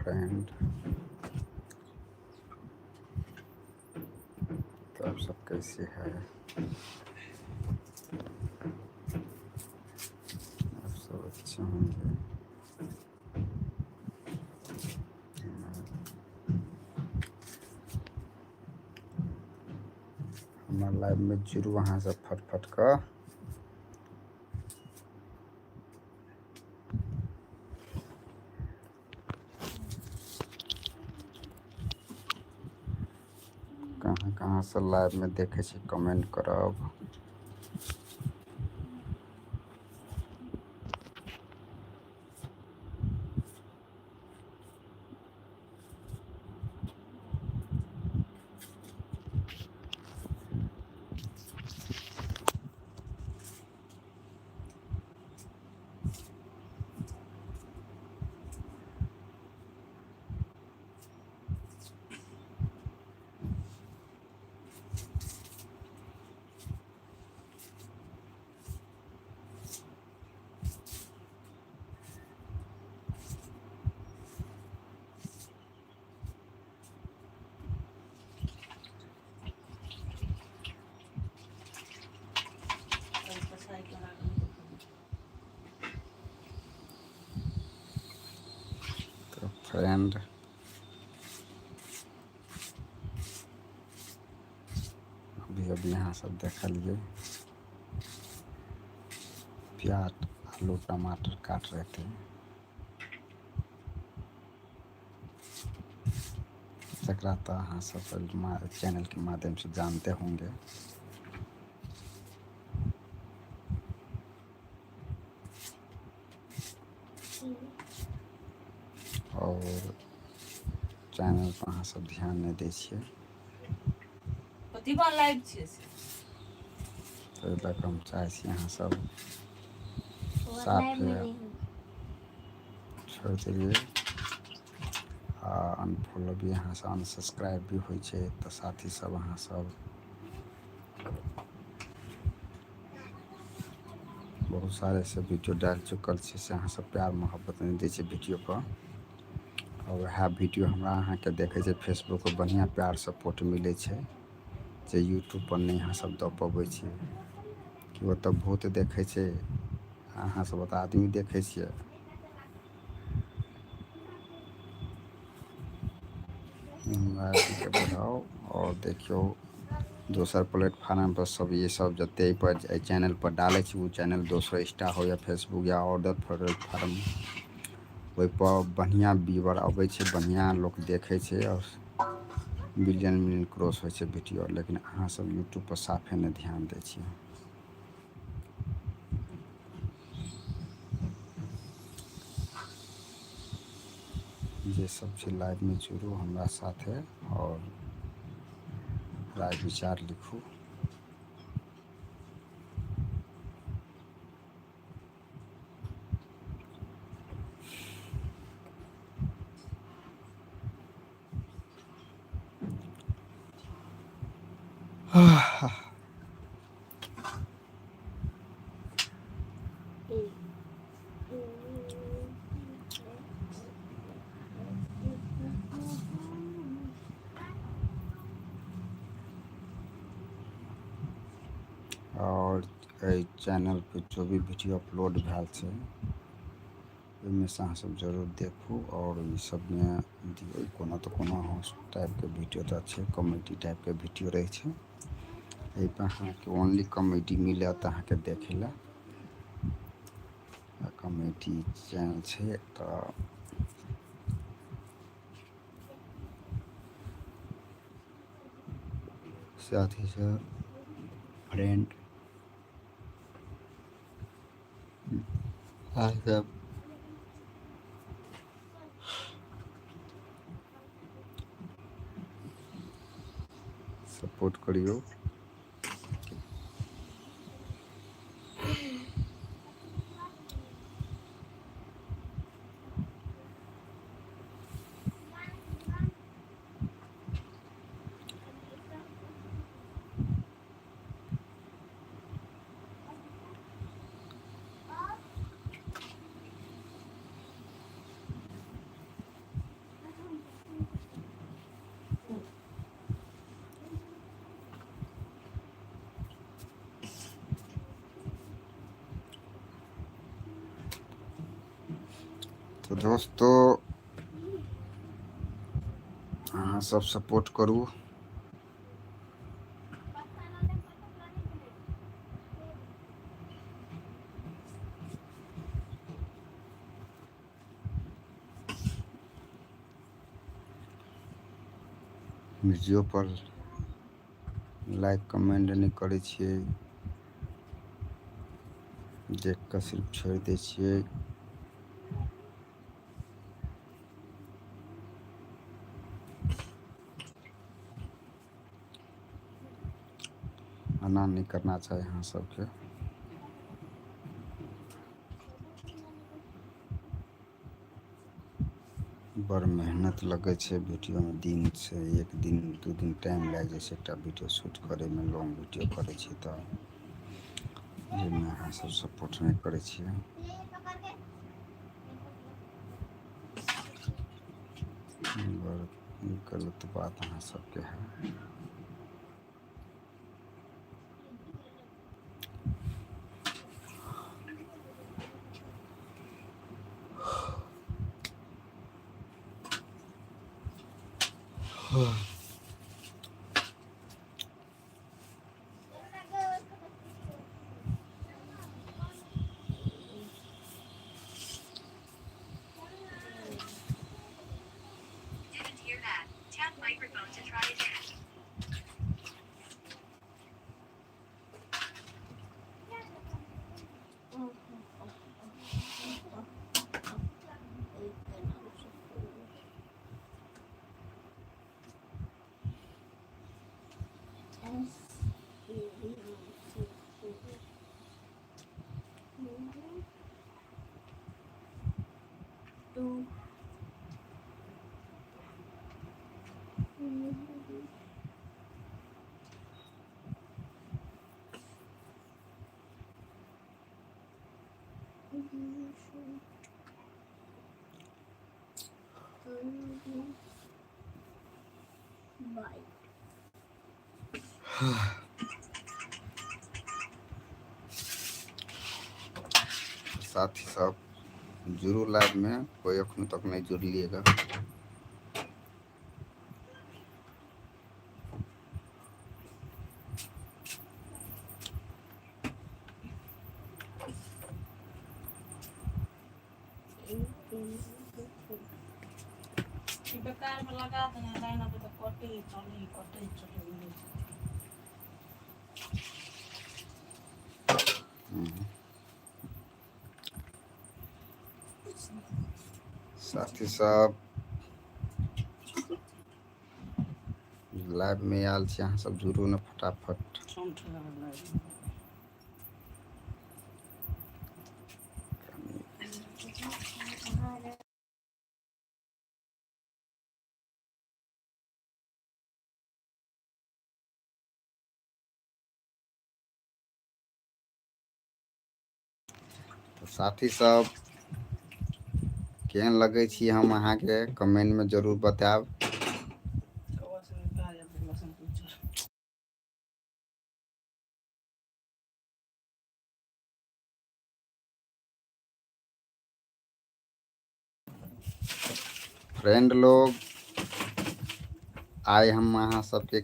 Friend, तो आप सब कैसे हैं? आप सब अच्छे होंगे। हमारे लाइव में जुड़ू वहाँ से फटफट का। कहाँ कहाँ से लाइव में देखे छी कमेंट करब। तो फ्रेंड, अभी यहाँ सब देखलिए प्याज आलू टमाटर काट रहे थे। जकरा तो अहाँ सब चैनल के माध्यम से जानते होंगे। और चैनल पर अहाँ सब ध्यान नहीं दै छियै, ताहि लऽ कऽ हम चाहै छी अहाँ सब साफ छोड़ि देलियै। आ अनफॉलो भी अहाँ से अनसब्सक्राइब भी होइ छै, तऽ साथी सब अहाँ सब बहुत सारे ऐसे वीडियो डाल चुकल छै से अहाँ सब प्यार मोहब्बत नहीं दै छै वीडियो पर। और वह वीडियो हमरा अहाँ के देखे छै फेसबुक पर बढ़िया प्यार सपोर्ट मिले छै, जे यूट्यूब पर नहीं अहाँ सब दऽ पबै छियै। कि ओतऽ बहुत देखे छै, अहाँ सब ओतऽ आदमी देखे छियै। के बढ़ाओ और देखियो दोसर प्लेटफॉर्म पर सब ये सब जते पर चैनल पर डाले छी, वो चैनल दोसर इंस्टा हो या फेसबुक या अदर प्लेटफॉर्म, ओहि पर बढ़िया व्यूअर अबै छै, बढ़िया लोग देखे छै और बिलियन क्रॉस होइ छै वीडियो। लेकिन अहाँ सब यूट्यूब पर साफे नहीं ध्यान दै छियै। जे सब छै लाइव में जुड़ू हमरा साथे और राय विचार लिखू। और चैनल पे जो भी वीडियो अपलोड भेल छै, ओहिमे से अहाँ सब जरूर देखू और ई सब में दियौ कोनो तो कोनो टाइप के वीडियो तो छै, कॉमेडी टाइप के वीडियो रहे छै। एहि पर अहाँ के ओनली कॉमेडी मिलत अहाँ के देखे ला। कॉमेडी चैनल छै तो साथ ही साथ फ्रेंड सब सपोर्ट करियो। तो दोस्तों अहाँ सब सपोर्ट करू। वीडियो पर लाइक कमेंट नहीं करे छियै, देख कर सिर्फ छोड़ दे छियै। एना नहीं करना चाहिए अहाँ सबके। बड़ मेहनत लगे छै वीडियो में, दिन से एक दिन दू दिन टाइम लग जाए छै एकटा वीडियो शूट करे में। लॉन्ग वीडियो करे छी तो जेमे अहाँ सब सपोर्ट नहीं करे छियै। बड़ गलत बात अहाँ सबके है। साथी सब जुड़ू लाइव में, कोई अखन तक नहीं जुड़लिएगा। बेकार में लगा देना लाइन पे तो कटे चले। साथी सब लाइव में आयल छी, अहाँ सब जुड़ू न फटाफट। तो साथी सब केहन लगे छी हम अहाँ के कमेंट में जरूर बताएब। फ्रेंड लोग, आइ हम अहाँ सबके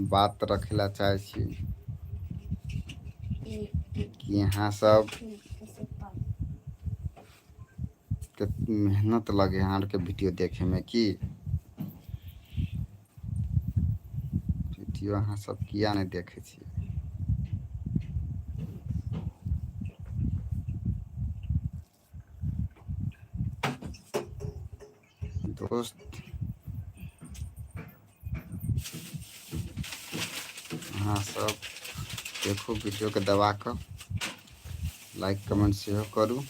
बात रखेला चाहे छी कि अहाँ सब के मेहनत लगे अहाँ के वीडियो देखे में। कि वीडियो अहाँ सब किया नहीं देखे छी? दोस्त अहाँ सब देखो वीडियो के दबा कर लाइक कमेंट सेहो करू।